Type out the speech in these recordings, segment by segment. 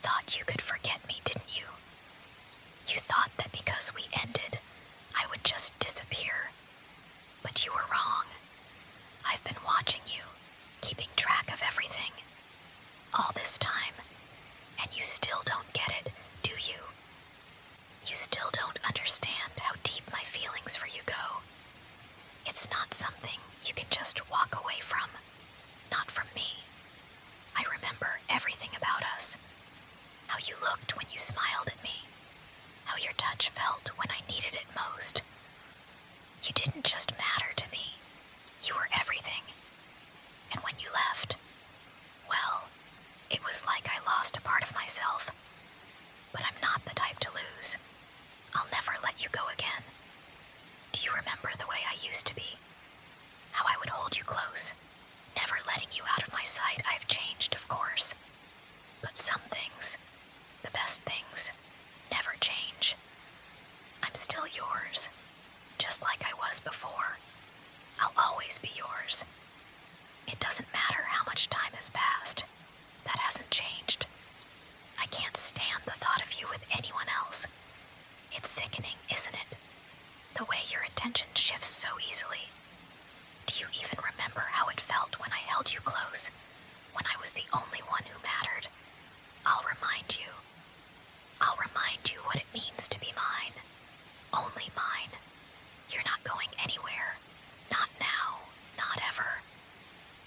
thought you could forget me, didn't you? You thought that because we ended, I would just disappear. But you were wrong. I've been watching you, keeping track of everything. All this time, and you still don't get it, do you? You still don't understand how deep my feelings for you go. It's not something you can just walk away from. Not from me. I remember everything about us. How you looked when you smiled at me. How your touch felt when I needed it most. You didn't just matter to me. You were everything. And when you left, well, it was like I lost a part of myself. But I'm not the type to lose. I'll never let you go again. Do you remember the way I used to be? How I would hold you close, never letting you out of my sight. I've changed, of course. But some things, the best things, never change. I'm still yours, just like I was before. I'll always be yours. It doesn't matter how much time has passed. That hasn't changed. I can't stand the thought of you with anyone else. It's sickening, isn't it? The way your attention shifts so easily. Do you even remember how it felt when I held you close? When I was the only one who mattered? I'll remind you. I'll remind you what it means to be mine. Only mine. You're not going anywhere. Not now. Not ever.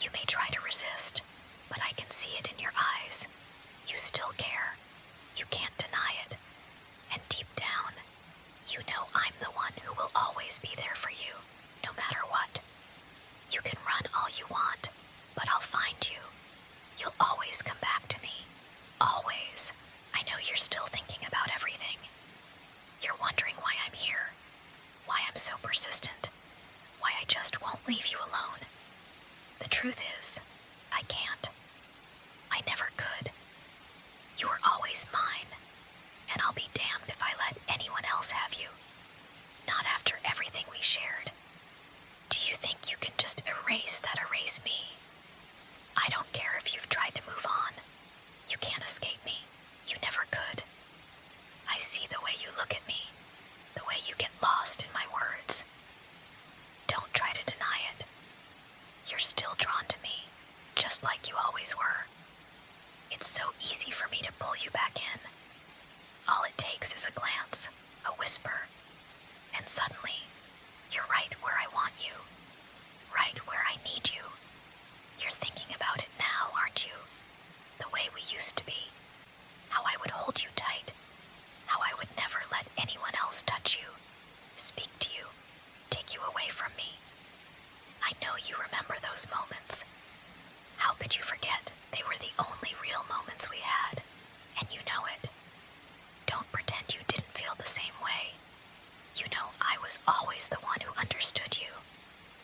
You may try to resist, but I can see it in your eyes. You still care. You can't deny it. And deep down, you know I'm the one who will always be there for you, no matter what. You can run all you want, but I'll find you. You'll always come back to me. Always. I know you're still thinking about everything. You're wondering why I'm here, why I'm so persistent, why I just won't leave you alone. The truth is, I can't. I never could. You were always mine, and I'll be damned if I let anyone else have you. Not after everything we shared. Do you think you can just erase me? I don't care if you've tried to move on. You can't escape me. You never could. I see the way you look at me, the way you get lost in my words. Don't try to deny it. You're still drawn to me, just like you always were. It's so easy for me to pull you back in. All it takes is a glance, a whisper, and suddenly, you're right where I want you, right where I need you. You're thinking about it now, aren't you? The way we used to be. How I would hold you tight. How I would never let anyone else touch you, speak to you, take you away from me. I know you remember those moments. How could you forget? They were the only real moments we had, and you know it. Don't pretend you didn't feel the same way. You know I was always the one who understood you,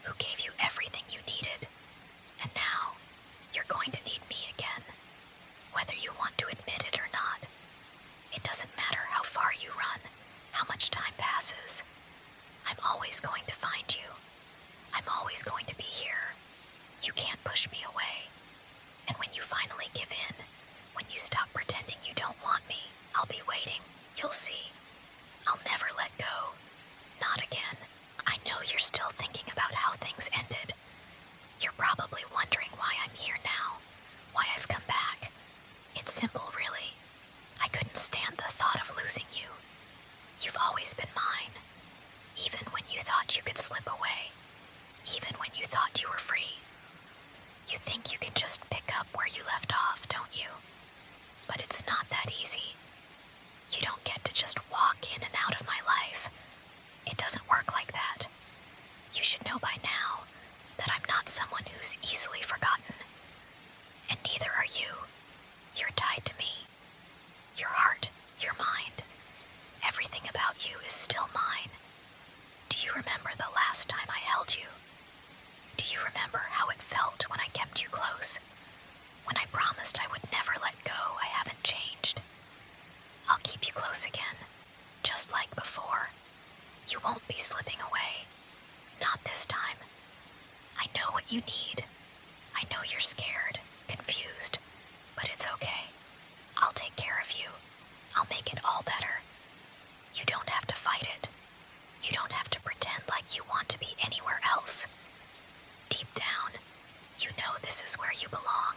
who gave you everything you needed. And now, you're going to need me again, whether you want to admit it or not. It doesn't matter how far you run, how much time passes. I'm always going to find you. I'm always going to be here. You can't push me away. And when you finally give in, when you stop pretending you don't want me, I'll be waiting. You'll see. I'll never let go. Not again. I know you're still thinking about how things ended. You're probably wondering why I'm here now, why I've come back. It's simple, really. I couldn't stand the thought of losing you. You've always been mine, even when you thought you could slip away, even when you thought you were free. You think you can just pick up where you left off, don't you? But it's not that easy. You don't get to just walk in and out of my life. It doesn't work like that. You should know by now that I'm not someone who's easily forgotten. And neither are you. You're tied to me. Your heart, your mind, everything about you is still mine. Do you remember the last time I held you? Do you remember how it felt when I kept you close? When I promised I would never let go? I haven't changed. I'll keep you close again, just like before. You won't be slipping away. Not this time. I know what you need. I know you're scared, confused, but it's okay. I'll take care of I'll make it all better. You don't have to fight it. You don't have to pretend like you want to be anywhere else. Deep down, you know this is where you belong.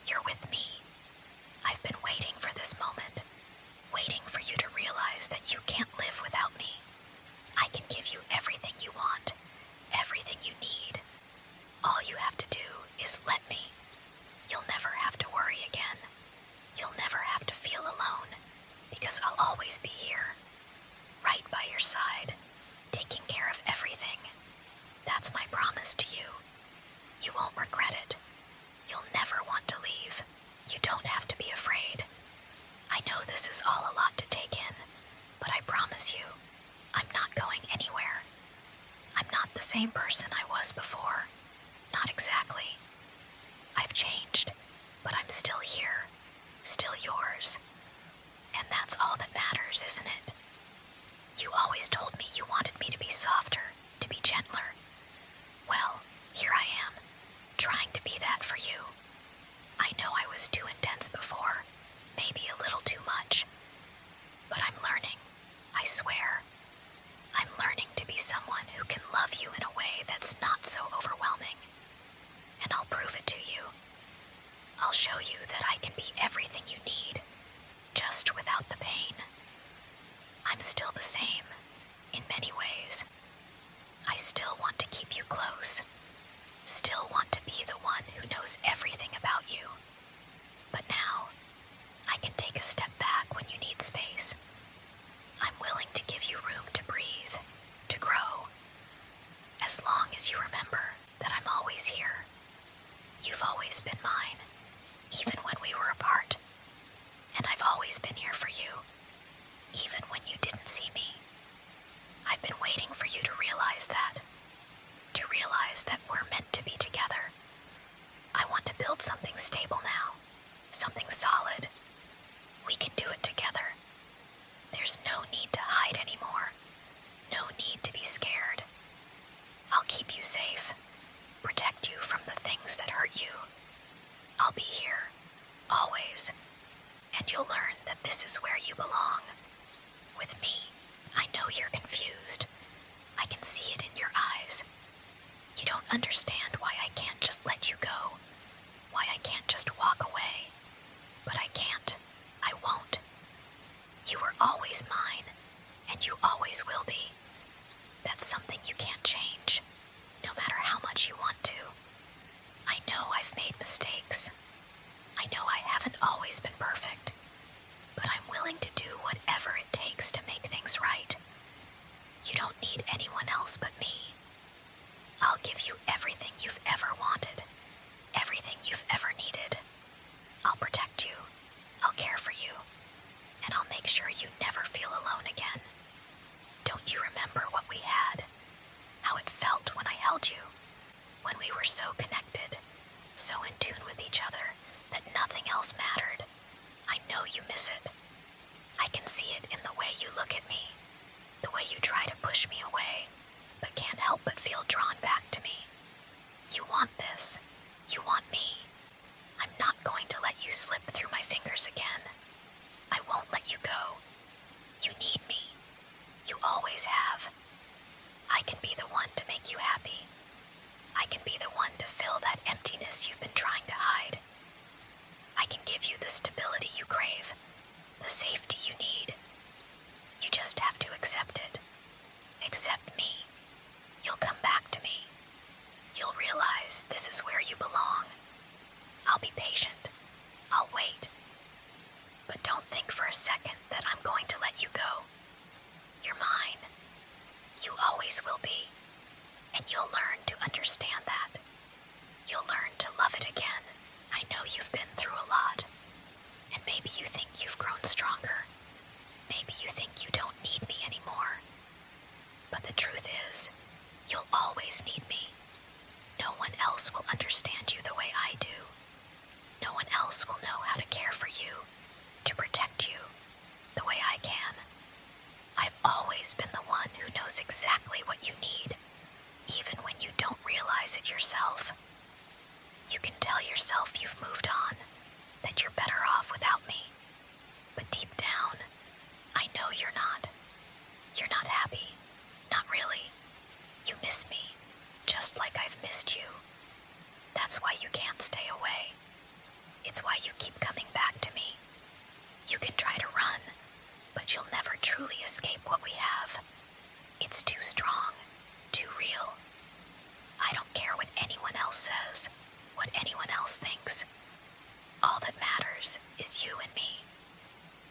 You're with me. I've been waiting for this moment, waiting for you to realize that you can't live without me. I can give you everything you want, everything you need. All you have to do is let me. You'll never have to worry again. You'll never have to feel alone, because I'll always be here, right by your side, taking care of everything. That's my promise to you. You won't regret it. You'll never want to leave. You don't have to be afraid. I know this is all a lot to take in, but I promise you, I'm not going anywhere. I'm not the same person I was before. Not exactly. I've changed, but I'm still here, still yours. And that's all that matters, isn't it? You always told me you wanted me to be softer, to be gentler. Well, here I am, trying to be that for you. I know I was too intense before, maybe a little too much. But I'm learning, I swear. I'm learning to be someone who can love you in a way that's not so overwhelming. And I'll prove it to you. I'll show you that I can be everything you need, just without the pain. I'm still the same, in many ways. I still want to keep you close, still want to be the one who knows everything about you. But now, I can take a step back when you need space. I'm willing to give you room to breathe, to grow, as long as you remember that I'm always here. You've always been mine, even when we were apart. And I've always been here for you, even when you didn't see me. I've been waiting for you to realize that we're meant to be together. I want to build something stable now, something solid. We can do it together. There's no need to hide anymore, no need to be scared. I'll keep you safe, protect you from the things that hurt you. I'll be here, always, and you'll learn that this is where you belong. With me, I know you're confused. I can see it in your eyes. You don't understand why I can't just let you go, why I can't just walk away. But I can't. I won't. You were always mine, and you always will be. That's something you can't change, no matter how much you want to. I know I've made mistakes. I know I haven't always been perfect, but I'm willing to do whatever it takes to make things right. You don't need anyone else but me. I'll give you everything you've ever wanted, everything you've ever needed. I'll protect you, I'll care for you, and I'll make sure you never feel alone again. Don't you remember what we had? How it felt when I held you? When we were so connected, so in tune with each other that nothing else mattered. I know you miss it. I can see it in the way you look at me, the way you try to push me away, but can't help but feel drawn back to me. You want this. You want me. I'm not going to let you slip through my fingers again. I won't let you go. You need me. You always have. I can be the one to make you happy. I can be the one to fill that emptiness you've been trying to hide. I can give you the stability you crave, the safety you need. You just have to accept it. Accept me. You'll come back to me. You'll realize this is where you belong. I'll be patient. I'll wait. But don't think for a second that I'm going to let you go. You're mine. You always will be. And you'll learn to understand that. You'll learn to love it again. I know you've been through a lot. And maybe you think you've grown stronger. Maybe you think you don't need me anymore. But the truth is, you'll always need me. No one else will understand you the way I do. No one else will know how to care for you, to protect you, the way I can. I've always been the one who knows exactly what you need, even when you don't realize it yourself. You can tell yourself you've moved on, that you're better off without me. But deep down,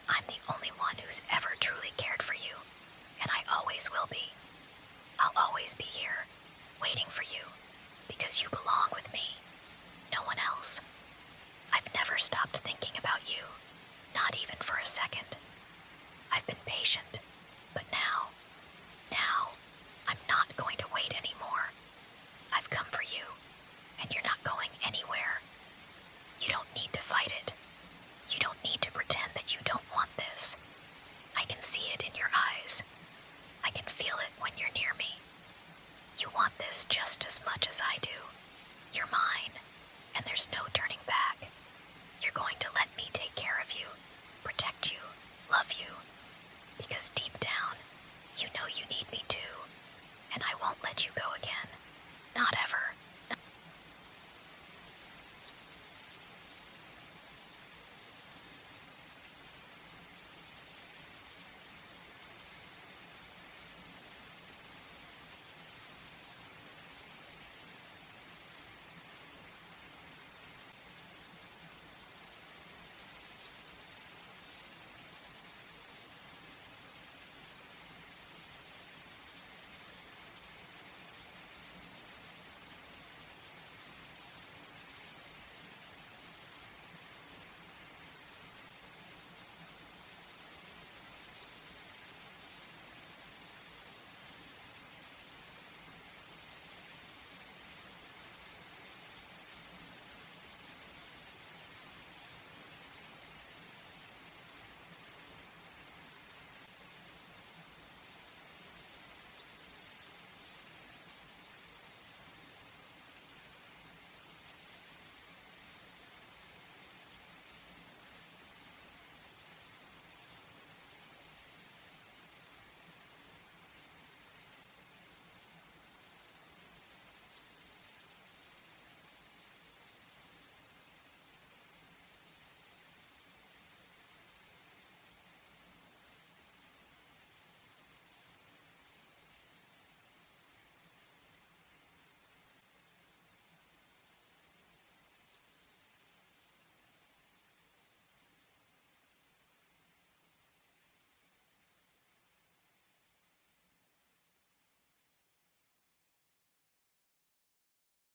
I'm the only one who's ever truly cared for you, and I always will be. I'll always be here, waiting for you, because you belong with me, no one else. I've never stopped thinking about you, not even for a second. I've been patient,